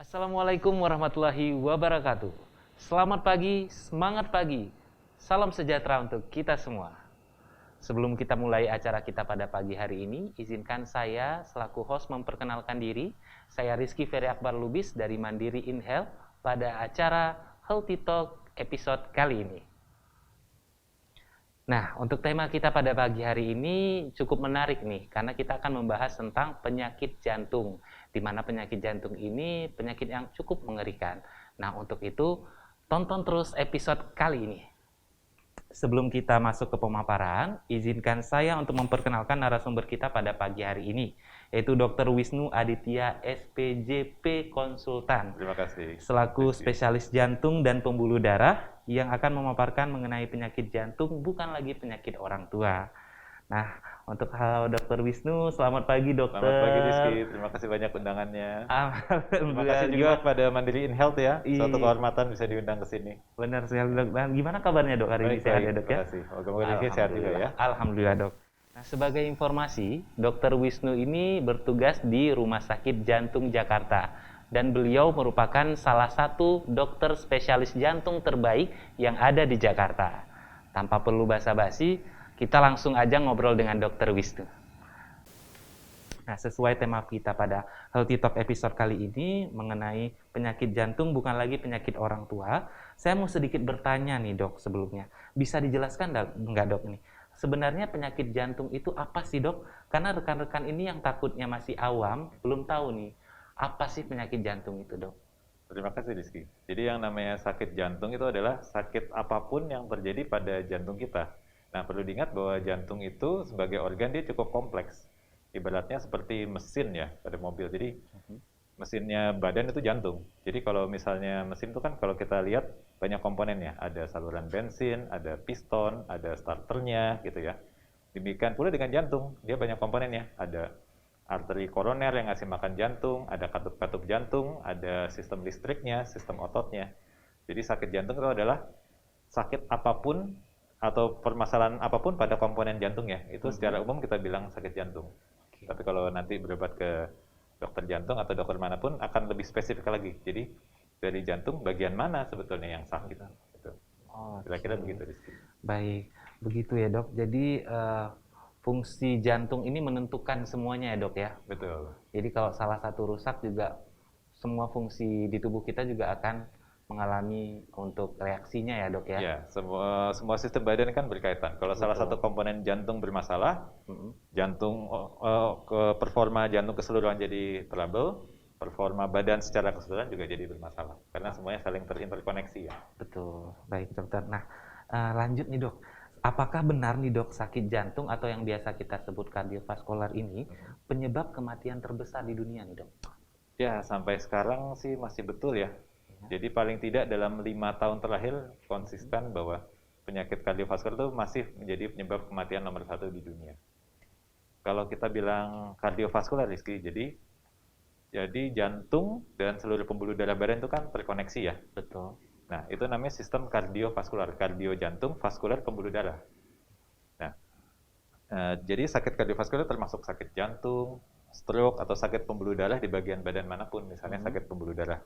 Assalamualaikum warahmatullahi wabarakatuh. Selamat pagi, semangat pagi. Salam sejahtera untuk kita semua. Sebelum kita mulai acara kita pada pagi hari ini, izinkan saya selaku host memperkenalkan diri. Saya Rizky Ferry Akbar Lubis dari Mandiri InHealth pada acara Healthy Talk episode kali ini. Nah, untuk tema kita pada pagi hari ini cukup menarik nih, karena kita akan membahas tentang penyakit jantung, di mana penyakit jantung ini penyakit yang cukup mengerikan. Nah, untuk itu, tonton terus episode kali ini. Sebelum kita masuk ke pemaparan, izinkan saya untuk memperkenalkan narasumber kita pada pagi hari ini, yaitu Dr. Wisnu Aditya, SPJP Konsultan. Terima kasih. Selaku spesialis jantung dan pembuluh darah yang akan memaparkan mengenai penyakit jantung, bukan lagi penyakit orang tua. Nah, untuk Dr. Wisnu, selamat pagi dokter. Selamat pagi Rizky, terima kasih banyak undangannya. Terima kasih juga Gimana? kepada Mandiri InHealth ya, Iya. suatu kehormatan bisa diundang ke sini. Benar sekali dok. Dan gimana kabarnya dok hari ini? Sehat ya dok ya? Terima kasih. Moga-moga Rizky sehat juga ya. Alhamdulillah dok. Nah, sebagai informasi, Dr. Wisnu ini bertugas di Rumah Sakit Jantung Jakarta. Dan beliau merupakan salah satu dokter spesialis jantung terbaik yang ada di Jakarta. Tanpa perlu basa-basi, kita langsung aja ngobrol dengan Dr. Wisnu. Nah, sesuai tema kita pada Healthy Talk episode kali ini mengenai penyakit jantung bukan lagi penyakit orang tua, saya mau sedikit bertanya nih dok sebelumnya. Bisa dijelaskan nggak dok ini? Sebenarnya penyakit jantung itu apa sih dok? Karena rekan-rekan ini yang takutnya masih awam, belum tahu nih, apa sih penyakit jantung itu dok? Terima kasih Rizky. Jadi yang namanya sakit jantung itu adalah sakit apapun yang terjadi pada jantung kita. Nah, perlu diingat bahwa jantung itu sebagai organ dia cukup kompleks. Ibaratnya seperti mesin ya pada mobil. Jadi mesinnya badan itu jantung. Jadi kalau misalnya mesin itu kan kalau kita lihat banyak komponennya. Ada saluran bensin, ada piston, ada starternya gitu ya. Demikian pula dengan jantung, dia banyak komponennya. Ada arteri koroner yang ngasih makan jantung, ada katup-katup jantung, ada sistem listriknya, sistem ototnya. Jadi sakit jantung itu adalah sakit apapun atau permasalahan apapun pada komponen jantung ya. Itu secara umum kita bilang sakit jantung. Tapi kalau nanti berobat ke dokter jantung atau dokter manapun akan lebih spesifik lagi. Jadi dari jantung bagian mana sebetulnya yang sakit? Gitu. Kira-kira begitu Rizky. Baik, begitu ya dok. Jadi fungsi jantung ini menentukan semuanya ya dok ya. Betul. Jadi kalau salah satu rusak juga semua fungsi di tubuh kita juga akan mengalami untuk reaksinya ya dok ya. Ya, semua sistem badan kan berkaitan. Kalau salah satu komponen jantung bermasalah, jantung performa jantung keseluruhan jadi trouble, performa badan secara keseluruhan juga jadi bermasalah. Karena semuanya saling terinterkoneksi ya. Betul, baik dokter. Nah, lanjut nih dok. Apakah benar nih dok sakit jantung atau yang biasa kita sebut kardiovaskular ini penyebab kematian terbesar di dunia nih dok? Ya, sampai sekarang sih masih betul ya. Jadi paling tidak dalam 5 tahun terakhir konsisten bahwa penyakit kardiovaskular itu masih menjadi penyebab kematian nomor 1 di dunia. Kalau kita bilang kardiovaskular Rizky, jadi jantung dan seluruh pembuluh darah badan itu kan terkoneksi ya. Betul. Nah, itu namanya sistem kardiovaskular, kardio jantung, vaskular pembuluh darah. Nah, jadi sakit kardiovaskular termasuk sakit jantung, stroke atau sakit pembuluh darah di bagian badan manapun, misalnya sakit pembuluh darah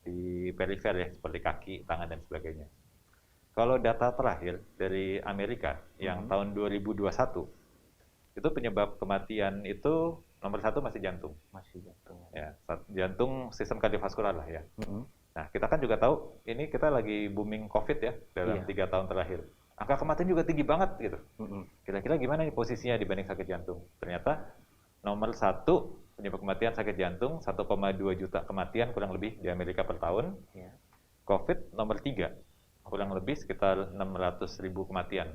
di perifer ya, seperti kaki, tangan, dan sebagainya. Kalau data terakhir dari Amerika yang tahun 2021, itu penyebab kematian itu nomor 1 masih jantung. Masih jantung. Ya, jantung sistem kardiovaskular lah ya. Nah, kita kan juga tahu, ini kita lagi booming COVID ya, dalam 3 tahun terakhir. Angka kematian juga tinggi banget gitu. Kira-kira gimana nih posisinya dibanding sakit jantung? Ternyata nomor 1 penyebab kematian sakit jantung, 1,2 juta kematian kurang lebih di Amerika per tahun. COVID nomor 3, kurang lebih sekitar 600.000 kematian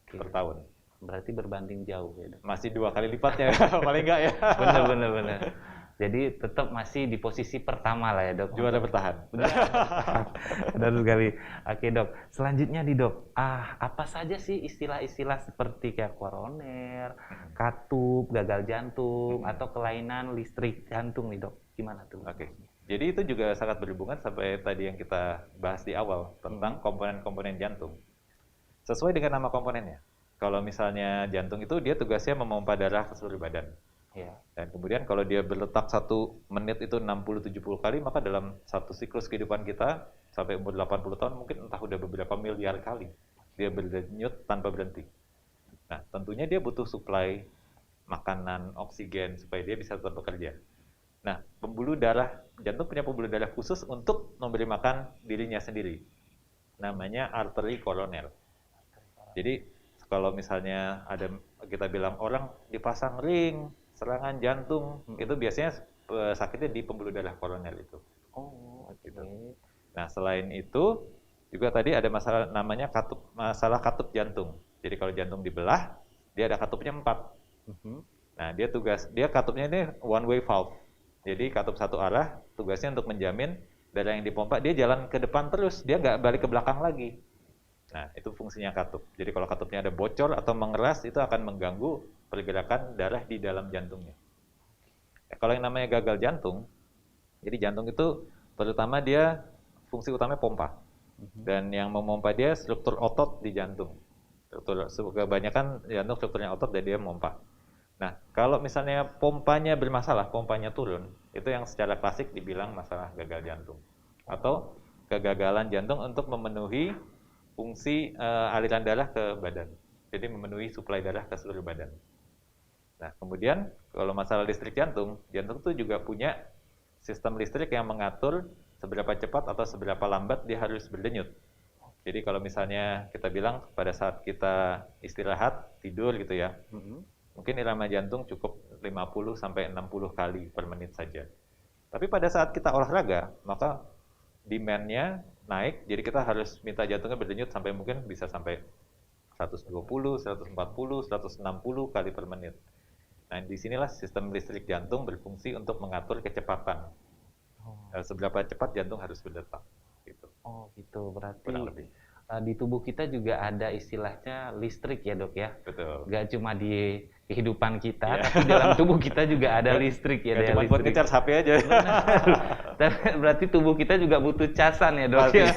per tahun. Berarti berbanding jauh ya dok? Masih 2 kali lipatnya, paling enggak ya. Benar. Jadi tetap masih di posisi pertama lah ya dok. Juara bertahan. Benar sekali. Oke dok. Selanjutnya nih dok. Apa saja sih istilah-istilah seperti kayak koroner, katup, gagal jantung, atau kelainan listrik jantung nih dok? Gimana tuh? Oke. Jadi itu juga sangat berhubungan sampai tadi yang kita bahas di awal tentang komponen-komponen jantung. Sesuai dengan nama komponennya. Kalau misalnya jantung itu dia tugasnya memompa darah ke seluruh badan. Ya. Dan kemudian kalau dia berletak 1 menit itu 60-70 kali, maka dalam satu siklus kehidupan kita sampai umur 80 tahun mungkin entah udah beberapa miliar kali dia berdenyut tanpa berhenti. Nah, tentunya dia butuh suplai makanan, oksigen supaya dia bisa tetap bekerja. Nah, pembuluh darah jantung punya pembuluh darah khusus untuk memberi makan dirinya sendiri. Namanya arteri koroner. Jadi kalau misalnya ada kita bilang orang dipasang ring, serangan jantung, itu biasanya sakitnya di pembuluh darah koroner itu. Oh, oke. Gitu. Nah, selain itu juga tadi ada masalah namanya masalah katup jantung. Jadi kalau jantung dibelah, dia ada katupnya 4. Nah, dia katupnya ini one way valve. Jadi katup satu arah, tugasnya untuk menjamin darah yang dipompa dia jalan ke depan terus, dia nggak balik ke belakang lagi. Nah, itu fungsinya katup. Jadi kalau katupnya ada bocor atau mengeras, itu akan mengganggu pergerakan darah di dalam jantungnya. Kalau yang namanya gagal jantung, jadi jantung itu terutama dia fungsi utamanya pompa. Dan yang memompa dia struktur otot di jantung. Kebanyakan jantung strukturnya otot dan dia memompa. Nah, kalau misalnya pompanya bermasalah, pompanya turun, itu yang secara klasik dibilang masalah gagal jantung. Atau kegagalan jantung untuk memenuhi fungsi aliran darah ke badan. Jadi memenuhi suplai darah ke seluruh badan. Nah, kemudian kalau masalah listrik jantung itu juga punya sistem listrik yang mengatur seberapa cepat atau seberapa lambat dia harus berdenyut. Jadi kalau misalnya kita bilang pada saat kita istirahat, tidur gitu ya, mungkin irama jantung cukup 50 sampai 60 kali per menit saja. Tapi pada saat kita olahraga, maka demand-nya naik, jadi kita harus minta jantungnya berdenyut sampai mungkin bisa sampai 120, 140, 160 kali per menit. Nah, disinilah sistem listrik jantung berfungsi untuk mengatur kecepatan. Seberapa cepat jantung harus berdetak. Gitu. Oh gitu, berarti kurang lebih. Di tubuh kita juga ada istilahnya listrik ya dok ya? Betul. Gak cuma di kehidupan kita, Yeah. tapi dalam tubuh kita juga ada listrik ya. Gak cuma buat nge-charge HP aja. Berarti tubuh kita juga butuh casan ya dok ya?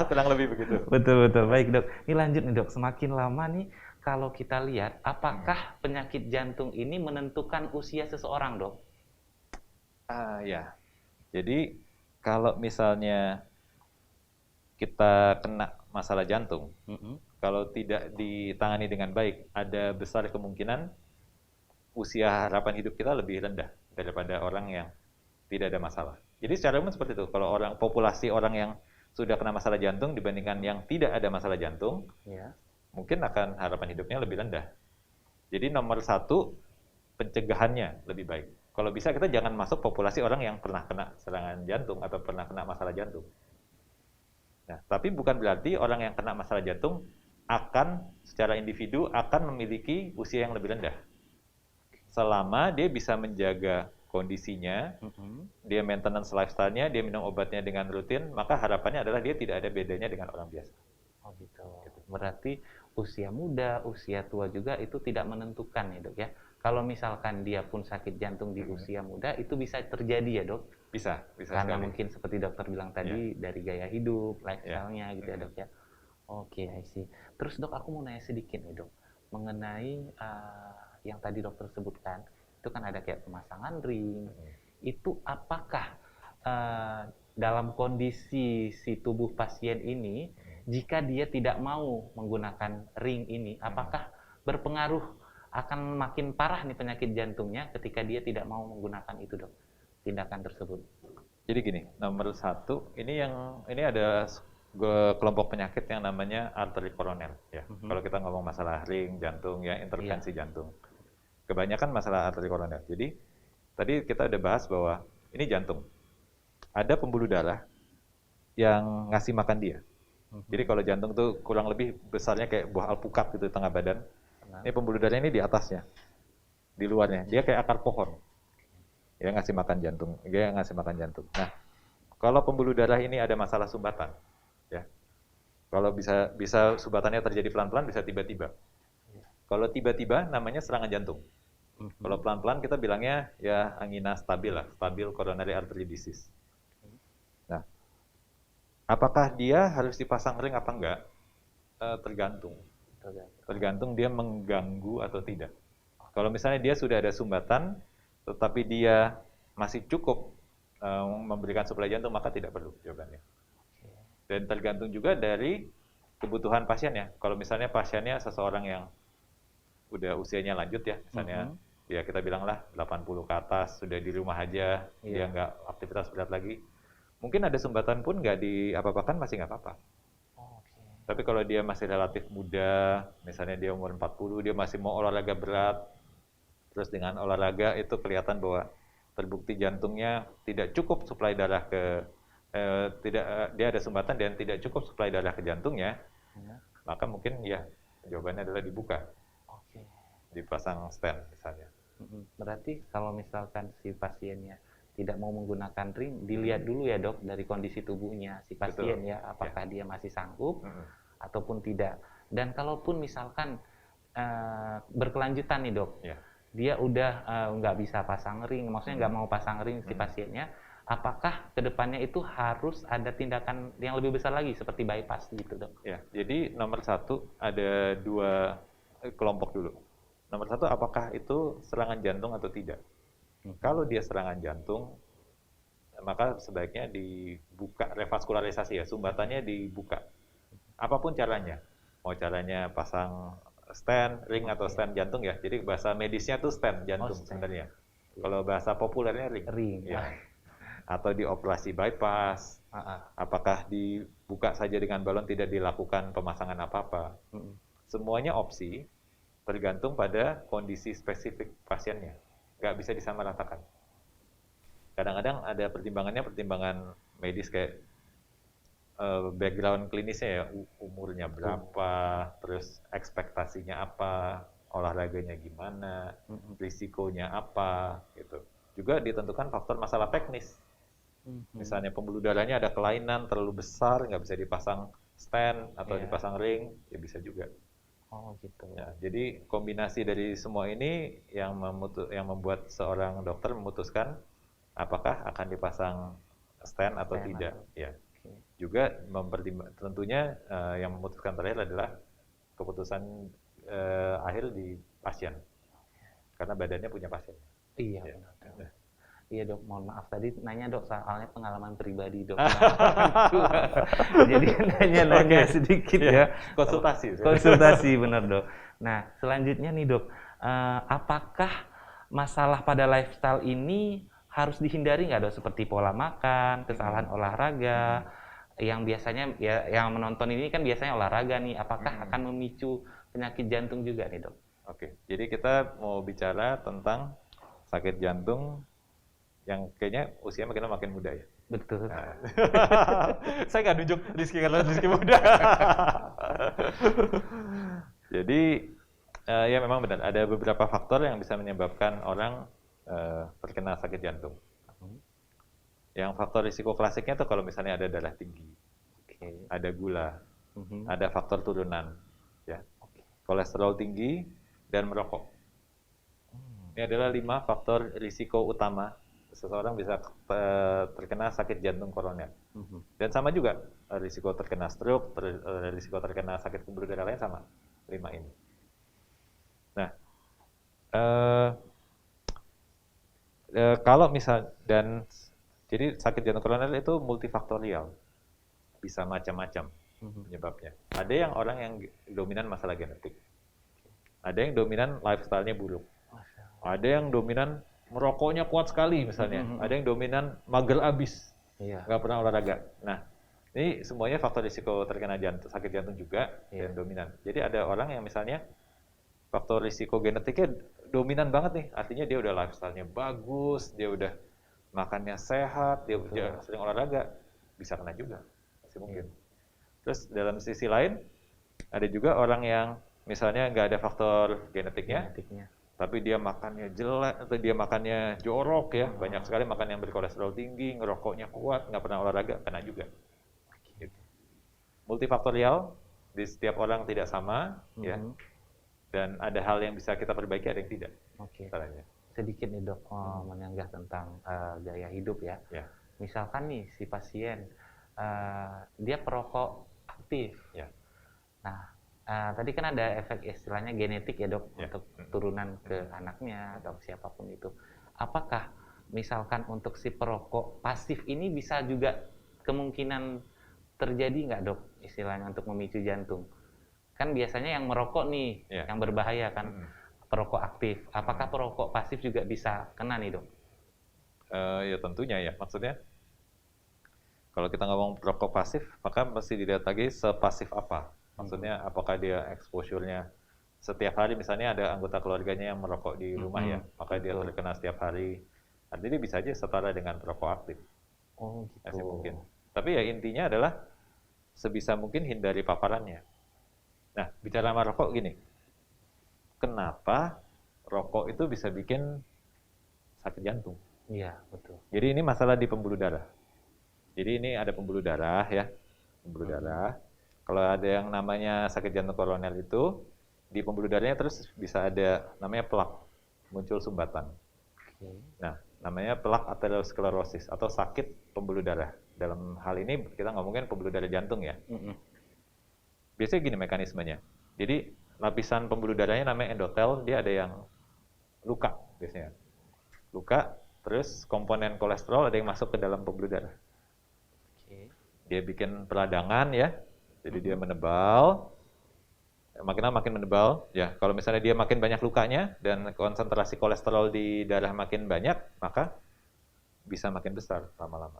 Kurang lebih begitu. Betul. Baik dok, ini lanjut nih dok, semakin lama nih kalau kita lihat, apakah penyakit jantung ini menentukan usia seseorang dok? Ya. Jadi kalau misalnya kita kena masalah jantung, kalau tidak ditangani dengan baik, ada besar kemungkinan usia harapan hidup kita lebih rendah daripada orang yang tidak ada masalah. Jadi secara umum seperti itu. Kalau populasi orang yang sudah kena masalah jantung dibandingkan yang tidak ada masalah jantung, mungkin akan harapan hidupnya lebih rendah. Jadi nomor 1, pencegahannya lebih baik. Kalau bisa kita jangan masuk populasi orang yang pernah kena serangan jantung atau pernah kena masalah jantung. Nah, tapi bukan berarti orang yang kena masalah jantung akan secara individu akan memiliki usia yang lebih rendah. Selama dia bisa menjaga kondisinya, dia maintenance lifestyle-nya, dia minum obatnya dengan rutin, maka harapannya adalah dia tidak ada bedanya dengan orang biasa. Oh gitu. Berarti usia muda, usia tua juga itu tidak menentukan ya dok ya? Kalau misalkan dia pun sakit jantung di usia muda, itu bisa terjadi ya dok? Bisa Karena sekali. mungkin seperti dokter bilang tadi, dari gaya hidup, lifestyle-nya gitu ya dok ya? Oke, I see. Terus dok, aku mau nanya sedikit nih dok, mengenai yang tadi dokter sebutkan, itu kan ada kayak pemasangan ring, itu apakah dalam kondisi si tubuh pasien ini, jika dia tidak mau menggunakan ring ini, apakah berpengaruh akan makin parah nih penyakit jantungnya ketika dia tidak mau menggunakan itu dok, tindakan tersebut? Jadi gini, nomor 1, ini ada kelompok penyakit yang namanya arteri koroner ya. Kalau kita ngomong masalah ring jantung ya, intervensi jantung. Kebanyakan masalah arteri koroner. Jadi tadi kita udah bahas bahwa ini jantung. Ada pembuluh darah yang ngasih makan dia. Jadi kalau jantung tuh kurang lebih besarnya kayak buah alpukat gitu di tengah badan. Ini pembuluh darah ini di atasnya, di luarnya. Dia kayak akar pohon. Dia ngasih makan jantung. Nah, kalau pembuluh darah ini ada masalah sumbatan, ya. Kalau bisa sumbatannya terjadi pelan-pelan, bisa tiba-tiba. Kalau tiba-tiba namanya serangan jantung. Kalau pelan-pelan kita bilangnya ya angina stabil lah, stabil coronary artery disease. Nah, apakah dia harus dipasang ring apa enggak? Tergantung dia mengganggu atau tidak. Kalau misalnya dia sudah ada sumbatan, tetapi dia masih cukup memberikan suplai jantung, maka tidak perlu jawabannya. Dan tergantung juga dari kebutuhan pasiennya. Kalau misalnya pasiennya seseorang yang udah usianya lanjut ya, misalnya ya kita bilanglah 80 ke atas, sudah di rumah aja, dia nggak aktivitas berat lagi, mungkin ada sumbatan pun nggak diapa-apakan, masih nggak apa-apa. Tapi kalau dia masih relatif muda, misalnya dia umur 40, dia masih mau olahraga berat, terus dengan olahraga itu kelihatan bahwa terbukti jantungnya tidak cukup suplai darah ke dia ada sumbatan dan tidak cukup suplai darah ke jantungnya, maka mungkin ya jawabannya adalah dibuka, dipasang stent misalnya. Berarti kalau misalkan si pasiennya tidak mau menggunakan ring, dilihat dulu ya dok dari kondisi tubuhnya si pasien. Betul. Ya, apakah dia masih sanggup ataupun tidak. Dan kalaupun misalkan berkelanjutan nih dok, dia udah nggak bisa pasang ring, maksudnya nggak mau pasang ring si pasiennya, apakah kedepannya itu harus ada tindakan yang lebih besar lagi seperti bypass gitu dok? Ya, jadi nomor satu ada dua kelompok dulu. Nomor satu, apakah itu serangan jantung atau tidak? Kalau dia serangan jantung, maka sebaiknya dibuka revaskularisasi ya, sumbatannya dibuka. Apapun caranya, mau caranya pasang stent, ring atau stent jantung ya. Jadi bahasa medisnya tuh stent jantung sebenarnya. Kalau bahasa populernya ring. Ya. Atau dioperasi bypass, apakah dibuka saja dengan balon, tidak dilakukan pemasangan apa-apa. Semuanya opsi, tergantung pada kondisi spesifik pasiennya. Nggak bisa disamaratakan. Kadang-kadang ada pertimbangan medis kayak background klinisnya ya, umurnya berapa, terus ekspektasinya apa, olahraganya gimana, risikonya apa, gitu. Juga ditentukan faktor masalah teknis. Misalnya pembuluh darahnya ada kelainan terlalu besar, nggak bisa dipasang stent atau dipasang ring, ya bisa juga. Oh gitu. Ya, jadi kombinasi dari semua ini yang membuat seorang dokter memutuskan apakah akan dipasang stent atau tidak. Ya. Juga tentunya yang memutuskan terakhir adalah keputusan akhir di pasien, karena badannya punya pasien. Iya. Ya. Benar. Iya dok, mohon maaf tadi nanya dok soalnya pengalaman pribadi dok. Jadi nanya sedikit ya. Konsultasi benar dok. Nah selanjutnya nih dok, apakah masalah pada lifestyle ini harus dihindari nggak dok, seperti pola makan, kesalahan olahraga, yang biasanya ya yang menonton ini kan biasanya olahraga nih, apakah akan memicu penyakit jantung juga nih dok? Oke, jadi kita mau bicara tentang sakit jantung yang kayaknya usia makin muda ya. Betul. Nah. Saya nggak nunjuk Rizky karena Rizky muda. Jadi ya memang benar ada beberapa faktor yang bisa menyebabkan orang terkena sakit jantung. Yang faktor risiko klasiknya tuh kalau misalnya ada darah tinggi, ada gula, ada faktor turunan, ya, kolesterol tinggi dan merokok. Ini adalah 5 faktor risiko utama seseorang bisa terkena sakit jantung koroner. Dan sama juga risiko terkena stroke, risiko terkena sakit pembuluh darah lain sama 5 ini. Nah, kalau misal dan jadi sakit jantung koroner itu multifaktorial, bisa macam-macam penyebabnya. Ada yang orang yang dominan masalah genetik, ada yang dominan lifestyle-nya buruk, ada yang dominan merokoknya kuat sekali misalnya, ada yang dominan mager abis, nggak pernah olahraga. Nah, ini semuanya faktor risiko terkena sakit jantung juga dan dominan. Jadi ada orang yang misalnya faktor risiko genetiknya dominan banget nih, artinya dia udah lifestyle-nya bagus, dia udah makannya sehat, dia udah sering olahraga, bisa kena juga, masih mungkin. Terus dalam sisi lain, ada juga orang yang misalnya nggak ada faktor genetiknya. Tapi dia makannya jelek, atau dia makannya jorok ya, banyak sekali makan yang berkolesterol tinggi, ngerokoknya kuat, nggak pernah olahraga, kena juga. Gitu. Multifaktorial, di setiap orang tidak sama, ya. Dan ada hal yang bisa kita perbaiki, ada yang tidak. Caranya. Sedikit nih dok, menyanggah tentang gaya hidup ya. Misalkan nih si pasien, dia perokok aktif. Nah, tadi kan ada efek istilahnya genetik ya dok, untuk turunan ke anaknya atau siapapun itu. apakah misalkan untuk si perokok pasif ini bisa juga kemungkinan terjadi nggak dok, istilahnya untuk memicu jantung? Kan biasanya yang merokok nih, Ya. yang berbahaya kan, perokok aktif. Apakah perokok pasif juga bisa kena nih dok? Ya tentunya ya, maksudnya kalau kita ngomong perokok pasif, maka mesti dilihat lagi sepasif apa. Maksudnya apakah dia exposure-nya setiap hari, misalnya ada anggota keluarganya yang merokok di rumah ya, maka dia betul. terkena setiap hari. Artinya dia bisa aja setara dengan perokok aktif. Oh Masih gitu. mungkin. Tapi ya intinya adalah sebisa mungkin hindari paparannya. Nah, bicara sama rokok gini, kenapa rokok itu bisa bikin sakit jantung? Iya betul. Jadi ini masalah di pembuluh darah. Jadi ini ada pembuluh darah ya, pembuluh darah. Kalau ada yang namanya sakit jantung koroner itu, di pembuluh darahnya terus bisa ada namanya plak, muncul sumbatan. Oke. Nah, namanya plak aterosklerosis atau sakit pembuluh darah. Dalam hal ini kita ngomongin pembuluh darah jantung ya. Biasanya gini mekanismenya. Jadi lapisan pembuluh darahnya namanya endotel, dia ada yang luka biasanya. Luka, terus komponen kolesterol ada yang masuk ke dalam pembuluh darah. Oke. Dia bikin peradangan ya, jadi dia menebal, makin lama makin menebal. Ya, kalau misalnya dia makin banyak lukanya dan konsentrasi kolesterol di darah makin banyak, maka bisa makin besar lama-lama.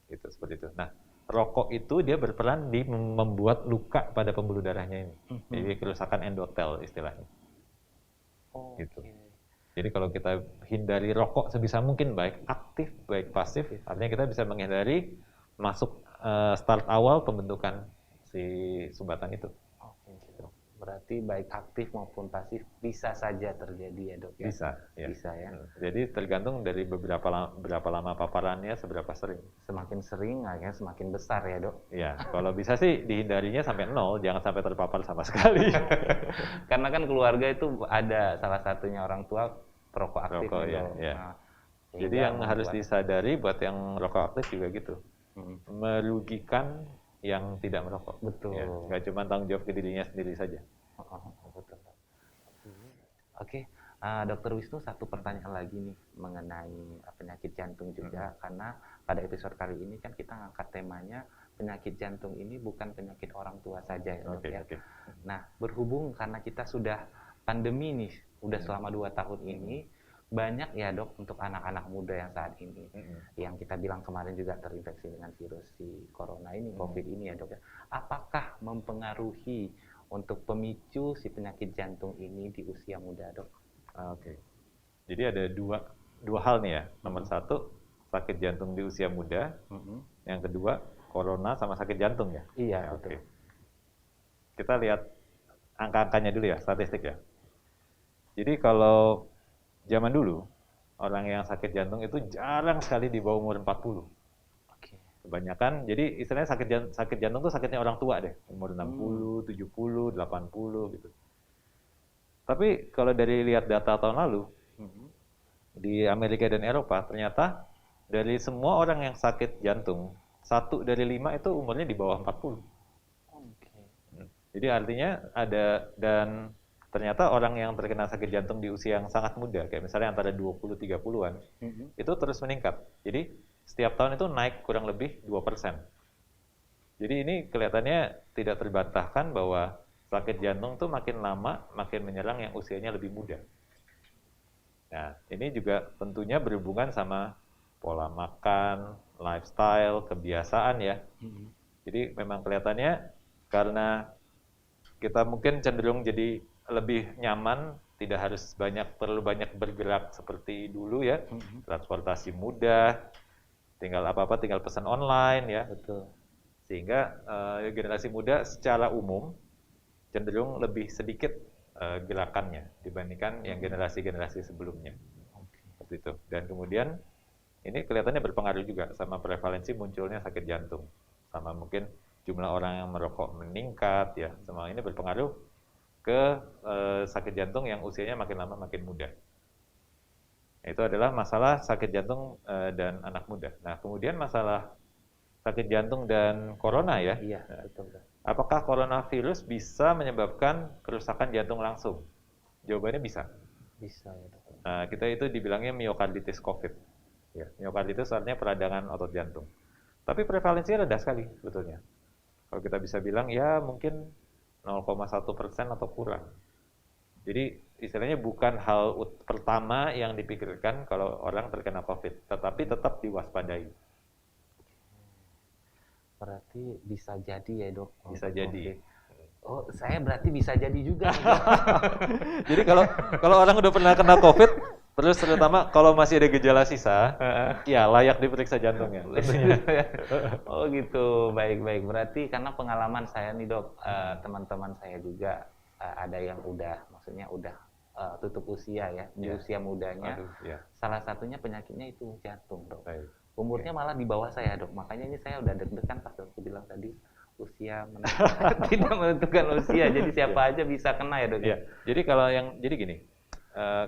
Gitu, seperti itu. Nah, rokok itu dia berperan di membuat luka pada pembuluh darahnya ini. Jadi kerusakan endotel istilahnya. Oh, Gitu. oke. Jadi kalau kita hindari rokok sebisa mungkin, baik aktif, baik pasif, artinya kita bisa menghindari masuk start awal pembentukan si sumbatan itu. Oke, gitu. Berarti baik aktif maupun pasif bisa saja terjadi ya dok ya? Bisa, ya. Bisa ya. Jadi tergantung dari berapa lama paparannya, seberapa sering. Semakin sering akhirnya semakin besar ya dok? Ya, kalau bisa sih dihindarinya sampai 0, jangan sampai terpapar sama sekali. Karena kan keluarga itu ada salah satunya orang tua perokok aktif Rokok, nih, ya, Dok. ya. Nah, Jadi sehingga yang harus membuat- disadari buat yang rokok aktif juga gitu. Merugikan yang tidak merokok. Betul. Ya, nggak cuma tanggung jawab ke dirinya sendiri saja. Betul. Oke, Dokter Wisnu, satu pertanyaan lagi nih mengenai penyakit jantung juga, karena pada episode kali ini kan kita ngangkat temanya penyakit jantung ini bukan penyakit orang tua saja ya dok Oke, ya. oke. Nah, berhubung karena kita sudah pandemi nih, udah selama 2 tahun ini, banyak ya dok untuk anak-anak muda yang saat ini, yang kita bilang kemarin juga terinfeksi dengan virus si corona ini, COVID ini ya dok ya. Apakah mempengaruhi untuk pemicu si penyakit jantung ini di usia muda dok? Oke. Jadi ada dua hal nih ya. Nomor satu, sakit jantung di usia muda. Yang kedua, corona sama sakit jantung ya. Iya, Ya, betul. oke. Kita lihat angka-angkanya dulu ya, statistik ya. Jadi kalau zaman dulu, orang yang sakit jantung itu jarang sekali di bawah umur 40. Oke. Kebanyakan, jadi istilahnya sakit jantung tuh sakitnya orang tua deh, umur 60, 70, 80 gitu. Tapi kalau dari lihat data tahun lalu, di Amerika dan Eropa, ternyata dari semua orang yang sakit jantung, 1 dari 5 itu umurnya di bawah 40. Oke. Jadi artinya ada, dan ternyata orang yang terkena sakit jantung di usia yang sangat muda, kayak misalnya antara 20-30-an, itu terus meningkat. Jadi setiap tahun itu naik kurang lebih 2%. Jadi ini kelihatannya tidak terbantahkan bahwa sakit jantung tuh makin lama makin menyerang yang usianya lebih muda. Nah, ini juga tentunya berhubungan sama pola makan, lifestyle, kebiasaan ya. Jadi memang kelihatannya karena kita mungkin cenderung jadi lebih nyaman, tidak harus terlalu banyak bergerak seperti dulu ya. Transportasi mudah, tinggal apa-apa tinggal pesan online ya. Betul. Sehingga generasi muda secara umum cenderung lebih sedikit gerakannya dibandingkan yang generasi-generasi sebelumnya. Seperti itu. Dan kemudian ini kelihatannya berpengaruh juga sama prevalensi munculnya sakit jantung. Sama mungkin jumlah orang yang merokok meningkat ya. Semua ini berpengaruh ke sakit jantung yang usianya makin lama makin muda. Itu adalah masalah sakit jantung dan anak muda. Nah, kemudian masalah sakit jantung dan corona ya. Iya, betul. Apakah coronavirus bisa menyebabkan kerusakan jantung langsung? Jawabannya bisa. Bisa ya dok. Nah, kita itu dibilangnya miokarditis COVID. Ya, miokarditis artinya peradangan otot jantung. Tapi prevalensinya rendah sekali sebetulnya. Kalau kita bisa bilang ya mungkin 0,1% atau kurang. Jadi istilahnya bukan hal pertama yang dipikirkan kalau orang terkena COVID, tetapi tetap diwaspadai. Berarti bisa jadi ya dok. Bisa untuk jadi. COVID. Oh, saya berarti bisa jadi juga nih, Dok. Jadi kalau orang udah pernah kena COVID, terus terutama kalau masih ada gejala sisa, ya layak diperiksa jantungnya. Oh gitu, baik-baik. Berarti karena pengalaman saya nih dok, teman-teman saya juga ada yang udah, maksudnya udah tutup usia ya, di Ya. usia mudanya. Aduh, ya. Salah satunya penyakitnya itu jantung dok. Baik. Umurnya malah di bawah saya dok, makanya ini saya udah deg-degan pas dokter bilang tadi usia tidak menentukan usia, jadi siapa aja bisa kena ya dok. Ya. Jadi gini,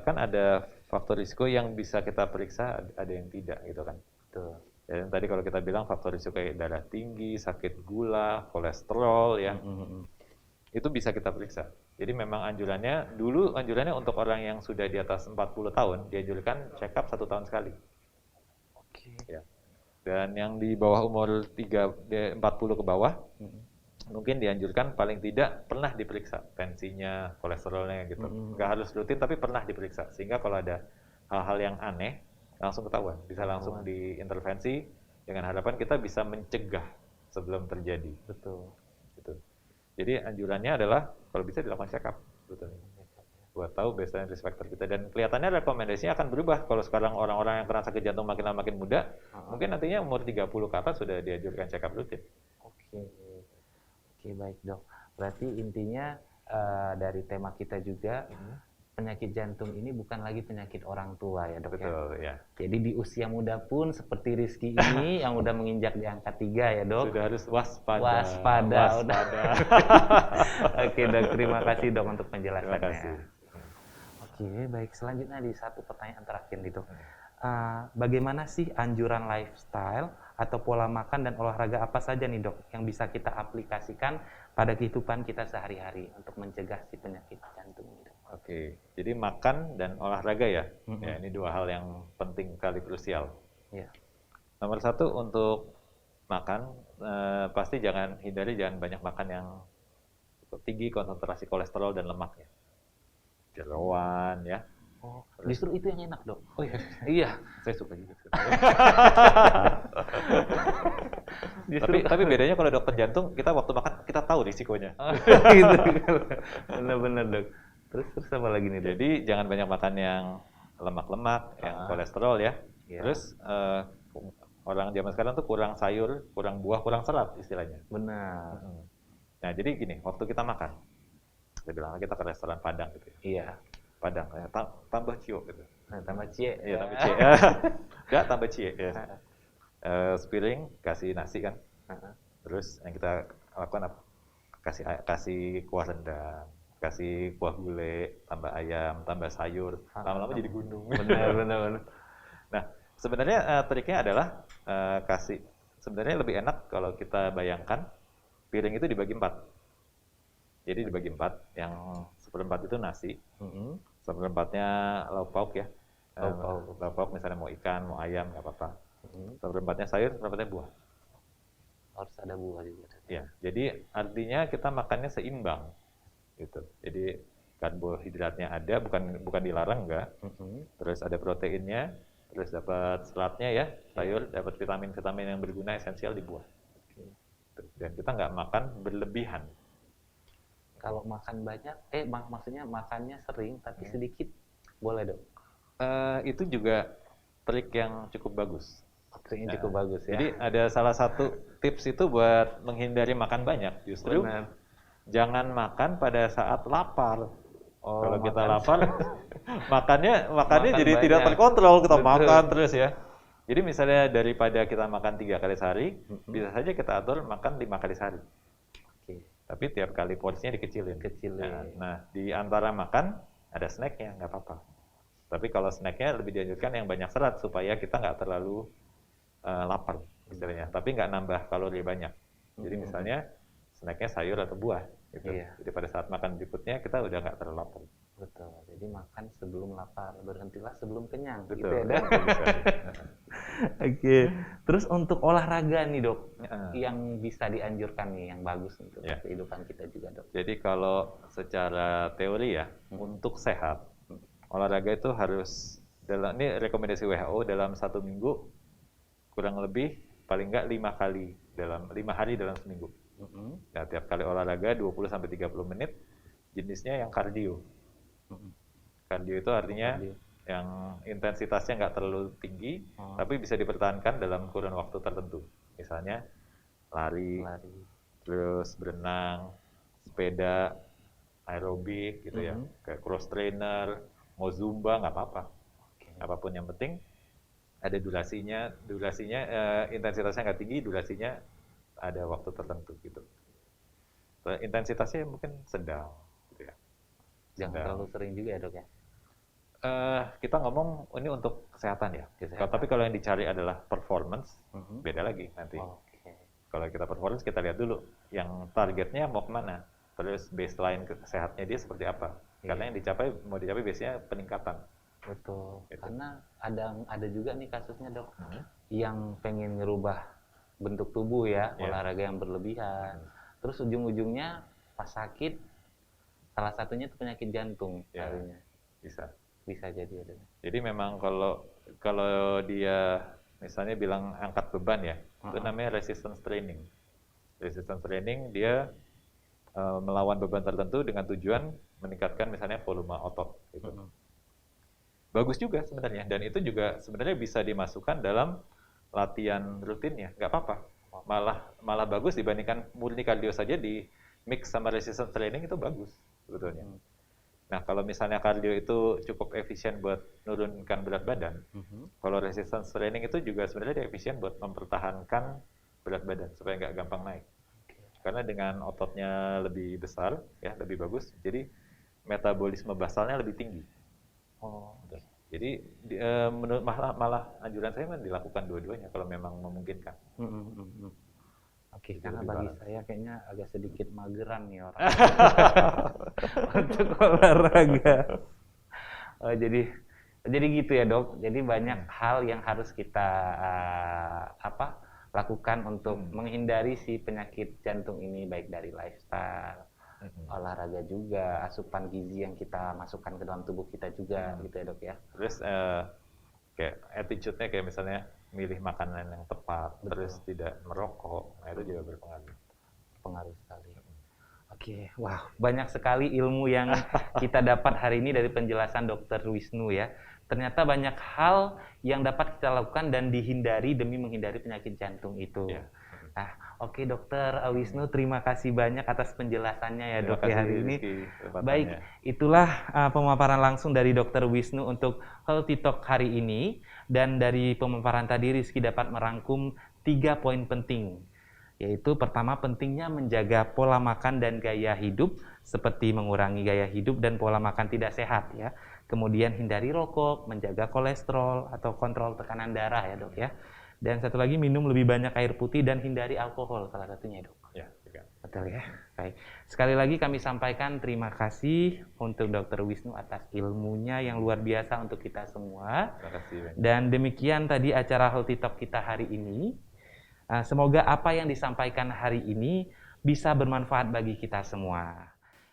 kan ada faktor risiko yang bisa kita periksa, ada yang tidak gitu kan. Betul. Dan tadi kalau kita bilang faktor risiko kayak darah tinggi, sakit gula, kolesterol ya, itu bisa kita periksa. Jadi memang anjurannya untuk orang yang sudah di atas 40 tahun, dianjurkan check up 1 tahun sekali. Oke. Ya. Dan yang di bawah umur 40 ke bawah, mungkin dianjurkan paling tidak pernah diperiksa tensinya, kolesterolnya gitu. Nggak harus rutin tapi pernah diperiksa. Sehingga kalau ada hal-hal yang aneh, langsung ketahuan. Bisa langsung diintervensi dengan harapan kita bisa mencegah sebelum terjadi. Betul. Gitu. Jadi anjurannya adalah kalau bisa dilakukan check up. Betul. Buat tahu baseline risk factor kita, dan kelihatannya rekomendasinya akan berubah. Kalau sekarang orang-orang yang kena sakit jantung makin lama makin muda, mungkin nantinya umur 30 ke atas sudah dianjurkan check up rutin. Oke, baik dok. Berarti intinya dari tema kita juga penyakit jantung ini bukan lagi penyakit orang tua ya dok. Betul ya. Jadi di usia muda pun seperti Rizky ini yang udah menginjak di angka 3 ya dok. Sudah harus waspada. Waspada. Oke dok, terima kasih dok untuk penjelasannya. Terima kasih. Oke, baik. Selanjutnya di satu pertanyaan terakhir nih dok. Bagaimana sih anjuran lifestyle atau pola makan dan olahraga apa saja nih dok yang bisa kita aplikasikan pada kehidupan kita sehari-hari untuk mencegah si penyakit jantung ini dok? Oke, jadi makan dan olahraga ya. Ya, ini dua hal yang penting kali krusial. Iya. Nomor 1 untuk makan, pasti jangan banyak makan yang tinggi konsentrasi kolesterol dan lemaknya. Jeroan ya. Oh, justru itu yang enak dok. Oh iya. Iya. Saya suka juga. Justru Tapi bedanya kalau dokter jantung, kita waktu makan kita tahu risikonya. gitu. Bener-bener dok. Terus apa lagi nih dok? Jadi jangan banyak makan yang lemak-lemak, yang kolesterol ya. Iya. Terus orang zaman sekarang tuh kurang sayur, kurang buah, kurang serat istilahnya. Benar. Nah jadi gini, waktu kita makan, kita bilang kita ke restoran Padang gitu ya. Iya. Padang, tambah cio gitu. Nah, tambah cie. Iya, tambah cie. Enggak, tambah cie ya. Sepiring kasih nasi kan. Terus yang kita lakukan apa? Kasih kuah rendang, kasih kuah gulai, tambah ayam, tambah sayur. Lama-lama jadi gunung. Benar. Nah, sebenarnya triknya adalah sebenarnya lebih enak kalau kita bayangkan piring itu dibagi 4. Jadi dibagi 4, yang 1/4 itu nasi, 1/4-nya lauk pauk ya. Lauk pauk misalnya mau ikan, mau ayam, nggak apa-apa. 1/4-nya sayur, 1/4-nya buah. Harus ada buah juga. Ya, jadi artinya kita makannya seimbang, gitu. Jadi karbohidratnya ada, bukan dilarang enggak. Terus ada proteinnya, terus dapat seratnya ya, sayur, dapat vitamin-vitamin yang berguna esensial di buah. Dan kita nggak makan berlebihan. Kalau makan banyak, maksudnya makannya sering tapi sedikit, boleh dok? Itu juga trik yang cukup bagus. Triknya cukup bagus ya. Jadi ada salah satu tips itu buat menghindari makan banyak. Justru jangan makan pada saat lapar. Kalau kita lapar, makannya jadi banyak. tidak terkontrol. Kita Betul. makan terus ya. Jadi misalnya daripada kita makan 3 kali sehari, bisa saja kita atur makan 5 kali sehari. Tapi tiap kali porsinya dikecilin. Nah, di antara makan ada snacknya, nggak apa-apa. Tapi kalau snacknya lebih dianjurkan yang banyak serat supaya kita nggak terlalu lapar istilahnya. Tapi nggak nambah kalori banyak. Jadi misalnya snacknya sayur atau buah. Gitu. Jadi pada saat makan berikutnya kita udah nggak terlalu lapar. Betul. Jadi makan sebelum lapar, berhentilah sebelum kenyang. Gitu Betul, ya, Dok? itu bisa. Oke. Terus untuk olahraga nih, Dok, Heeh. yang bisa dianjurkan nih, yang bagus untuk Ya. kehidupan kita juga, Dok. Jadi kalau secara teori ya, untuk sehat, olahraga itu harus ini rekomendasi WHO dalam 1 minggu kurang lebih paling nggak 5 hari dalam seminggu. Nah, tiap kali olahraga 20-30 menit, jenisnya yang kardio. Kardio itu artinya Kardio. yang intensitasnya nggak terlalu tinggi, tapi bisa dipertahankan dalam kurun waktu tertentu. Misalnya lari, terus berenang, sepeda, aerobik gitu ya, kayak cross trainer, mau zumba nggak apa-apa. Apapun yang penting ada durasinya intensitasnya nggak tinggi, durasinya ada waktu tertentu gitu. Intensitasnya mungkin sedang gitu ya. Jangan terlalu sering juga ya, Dok ya. Kita ngomong ini untuk kesehatan ya. Tapi kalau yang dicari adalah performance, beda lagi nanti. Kalau kita performance, kita lihat dulu yang targetnya mau kemana, terus baseline sehatnya dia seperti apa. Karena yang mau dicapai biasanya peningkatan. Betul. Gitu. Karena ada juga nih kasusnya, Dok, yang pengen ngerubah bentuk tubuh ya, olahraga yang berlebihan. Terus ujung-ujungnya pas sakit, salah satunya itu penyakit jantung. Bisa jadi ada. Jadi memang kalau dia misalnya bilang angkat beban ya, itu namanya resistance training. Resistance training dia melawan beban tertentu dengan tujuan meningkatkan misalnya volume otot gitu. Bagus juga sebenarnya, dan itu juga sebenarnya bisa dimasukkan dalam latihan rutinnya, nggak apa-apa. Malah bagus dibandingkan murni cardio saja, di mix sama resistance training itu bagus sebetulnya. Nah, kalau misalnya cardio itu cukup efisien buat menurunkan berat badan, kalau resistance training itu juga sebenarnya dia efisien buat mempertahankan berat badan supaya nggak gampang naik. Karena dengan ototnya lebih besar, ya lebih bagus, jadi metabolisme basalnya lebih tinggi. Jadi malah anjuran saya dilakukan dua-duanya kalau memang memungkinkan. Oke, karena bagi saya kayaknya agak sedikit mageran nih orang untuk olahraga. Jadi gitu ya, Dok. Jadi banyak hal yang harus kita lakukan untuk menghindari si penyakit jantung ini, baik dari lifestyle, olahraga juga, asupan gizi yang kita masukkan ke dalam tubuh kita juga, gitu ya, Dok ya. Terus kayak attitude-nya kayak misalnya milih makanan yang tepat, terus tidak merokok, nah itu juga berpengaruh. Pengaruh sekali. Oke, wah banyak sekali ilmu yang kita dapat hari ini dari penjelasan Dr. Wisnu ya. Ternyata banyak hal yang dapat kita lakukan dan dihindari demi menghindari penyakit jantung itu. Nah, oke Dr. Wisnu, terima kasih banyak atas penjelasannya ya, Dok, hari ini. Baik, itulah pemaparan langsung dari Dr. Wisnu untuk Healthy Talk hari ini. Dan dari pemaparan tadi Rizky dapat merangkum 3 poin penting. Yaitu pertama, pentingnya menjaga pola makan dan gaya hidup, seperti mengurangi gaya hidup dan pola makan tidak sehat ya. Kemudian hindari rokok, menjaga kolesterol atau kontrol tekanan darah ya, Dok ya. Dan satu lagi, minum lebih banyak air putih dan hindari alkohol, salah satunya, Dok. Ya, juga. Betul ya. Baik. Sekali lagi kami sampaikan terima kasih untuk Dr. Wisnu atas ilmunya yang luar biasa untuk kita semua. Terima kasih. Dan demikian tadi acara Healthy Talk kita hari ini. Semoga apa yang disampaikan hari ini bisa bermanfaat bagi kita semua.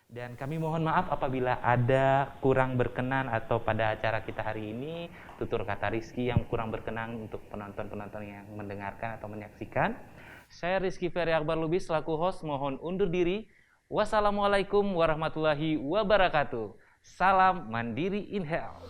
Dan kami mohon maaf apabila ada kurang berkenan atau pada acara kita hari ini tutur kata Rizky yang kurang berkenan untuk penonton-penonton yang mendengarkan atau menyaksikan. Saya Rizky Ferry Akbar Lubis selaku host mohon undur diri. Wassalamualaikum warahmatullahi wabarakatuh. Salam Mandiri in Health.